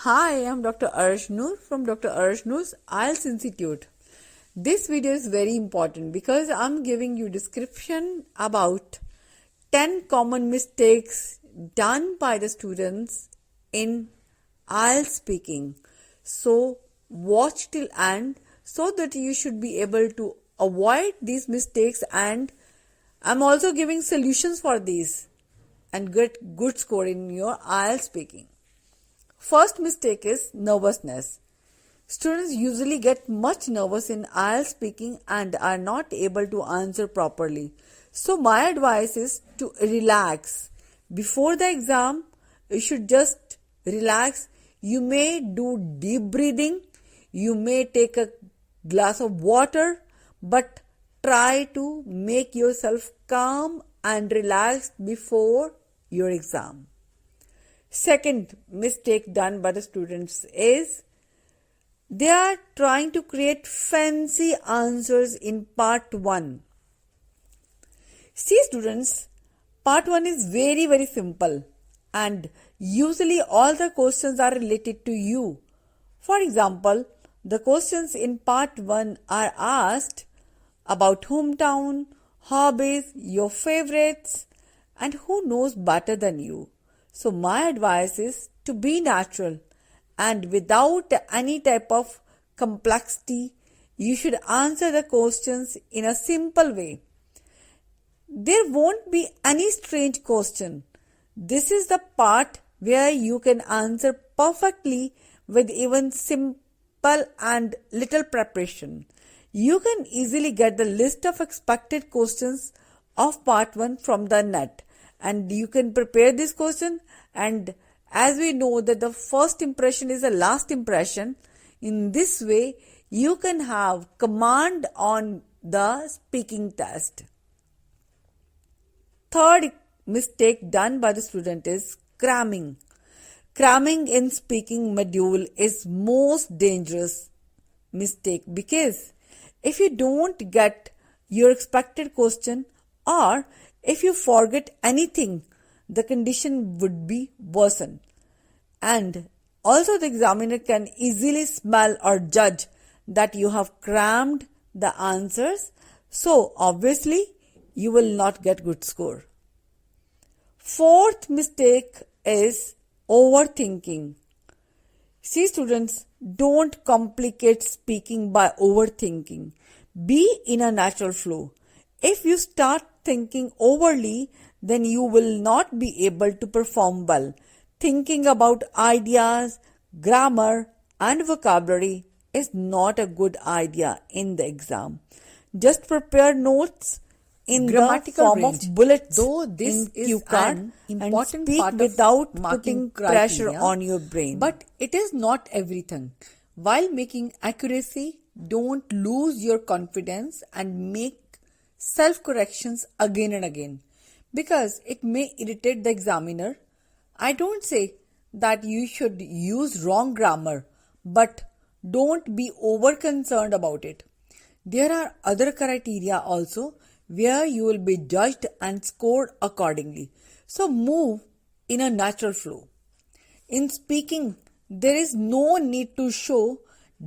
Hi, I'm Dr. Arshnoor from Dr. Arshnoor's IELTS Institute. This video is very important because I'm giving you description about 10 common mistakes done by the students in IELTS speaking. So watch till end so that you should be able to avoid these mistakes, and I'm also giving solutions for these and get good score in your IELTS speaking. First mistake is nervousness. Students usually get much nervous in IELTS speaking and are not able to answer properly. So my advice is to relax. Before the exam, you should just relax. You may do deep breathing. You may take a glass of water, but try to make yourself calm and relaxed before your exam. Second mistake done by the students is they are trying to create fancy answers in part 1. See students, part 1 is very simple and usually all the questions are related to you. For example, the questions in part 1 are asked about hometown, hobbies, your favorites, and who knows better than you. So my advice is to be natural and without any type of complexity. You should answer the questions in a simple way. There won't be any strange question. This is the part where you can answer perfectly with even simple and little preparation. You can easily get the list of expected questions of part 1 from the net. And you can prepare this question, and as we know that the first impression is the last impression, in this way you can have command on the speaking test. Third mistake done by the student is cramming. Cramming in speaking module is most dangerous mistake because if you don't get your expected question or if you forget anything, the condition would be worsened. And also the examiner can easily smell or judge that you have crammed the answers. So obviously you will not get good score. Fourth mistake is overthinking. See students, don't complicate speaking by overthinking. Be in a natural flow. If you start thinking overly, then you will not be able to perform well. Thinking about ideas, grammar, and vocabulary is not a good idea in the exam. Just prepare notes in the form of bullets, though this in is cue card, an and important speak part of without marking putting pressure criteria, on your brain. But it is not everything. While making accuracy, don't lose your confidence and make self-corrections again and again, because it may irritate the examiner. I don't say that you should use wrong grammar, but don't be over concerned about it. There are other criteria also where you will be judged and scored accordingly. So move in a natural flow. In speaking, there is no need to show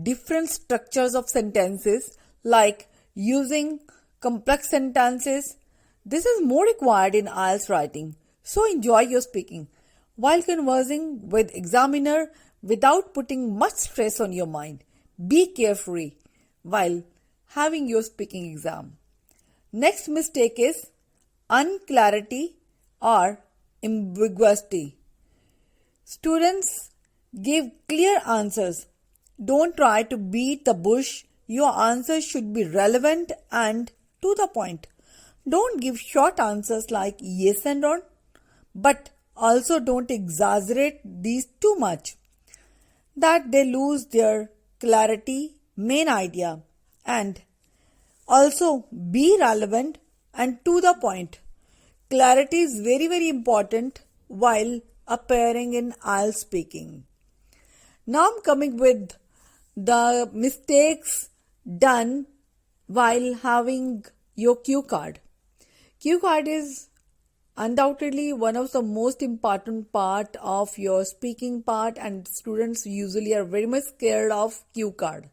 different structures of sentences like using complex sentences. This is more required in IELTS writing. So enjoy your speaking while conversing with examiner without putting much stress on your mind. Be carefree while having your speaking exam. Next mistake is unclarity or ambiguity. Students, give clear answers. Don't try to beat the bush. Your answers should be relevant and to the point. Don't give short answers like yes and on, but also don't exaggerate these too much that they lose their clarity, main idea. And also be relevant and to the point. Clarity is very important while appearing in IELTS speaking. Now I'm coming with the mistakes done while having your cue card. Cue card is undoubtedly one of the most important part of your speaking part, and students usually are very much scared of cue card.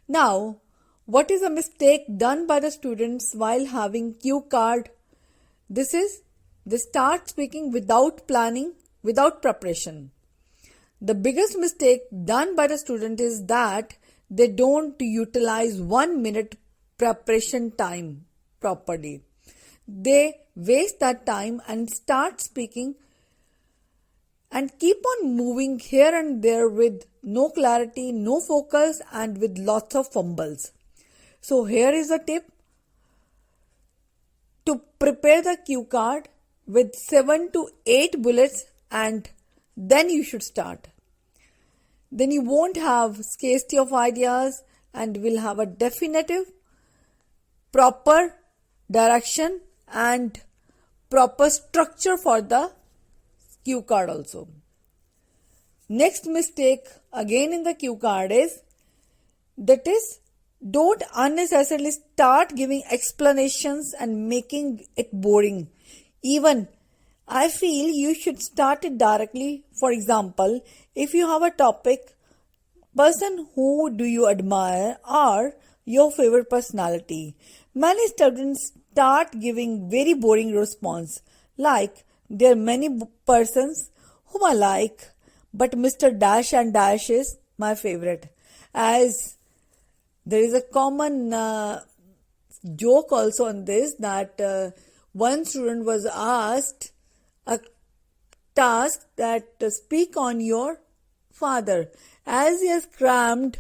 Now, what is a mistake done by the students while having cue card? This is they start speaking without planning, without preparation. The biggest mistake done by the student is that they don't utilize 1 minute preparation time properly. They waste that time and start speaking and keep on moving here and there with no clarity, no focus, and with lots of fumbles. So here is a tip to prepare the cue card with 7 to 8 bullets, and then you should start. Then you won't have scarcity of ideas and will have a definitive, proper direction and proper structure for the cue card also. Next mistake again in the cue card is don't unnecessarily start giving explanations and making it boring. Even I feel you should start it directly. For example, if you have a topic, person who do you admire or your favorite personality, many students start giving very boring response like there are many persons whom I like, but Mr. Dash and Dash is my favorite. As there is a common joke also on this that one student was asked a task that speak on your father. As he has crammed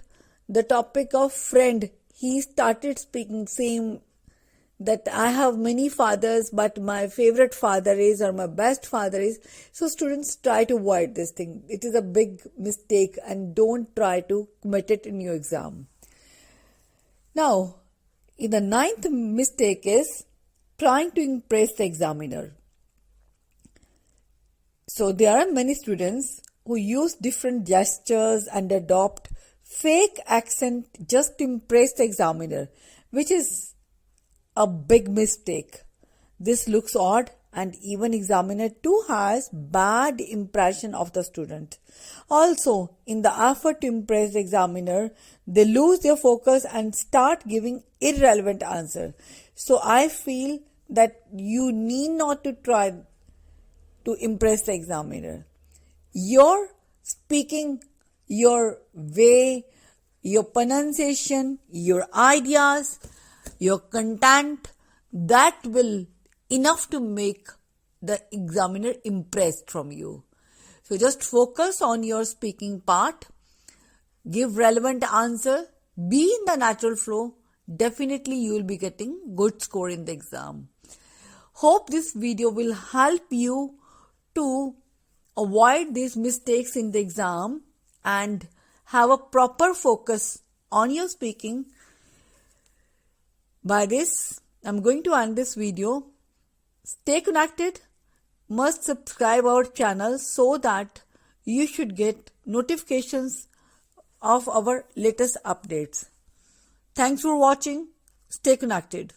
the topic of friend, he started speaking same that I have many fathers, but my favorite father is or my best father is. So students try to avoid this thing. It is a big mistake and don't try to commit it in your exam. Now, in the 9th mistake is trying to impress the examiner. So there are many students who use different gestures and adopt fake accent just to impress the examiner, which is a big mistake. This looks odd and even examiner too has bad impression of the student. Also, in the effort to impress the examiner, they lose their focus and start giving irrelevant answer. So I feel that you need not to try to impress the examiner. Your speaking, your way, your pronunciation, your ideas, your content, that will enough to make the examiner impressed from you. So just focus on your speaking part, give relevant answer, be in the natural flow. Definitely you will be getting good score in the exam. Hope this video will help you to avoid these mistakes in the exam and have a proper focus on your speaking. By this, I'm going to end this video. Stay connected. Must subscribe our channel so that you should get notifications of our latest updates. Thanks for watching. Stay connected.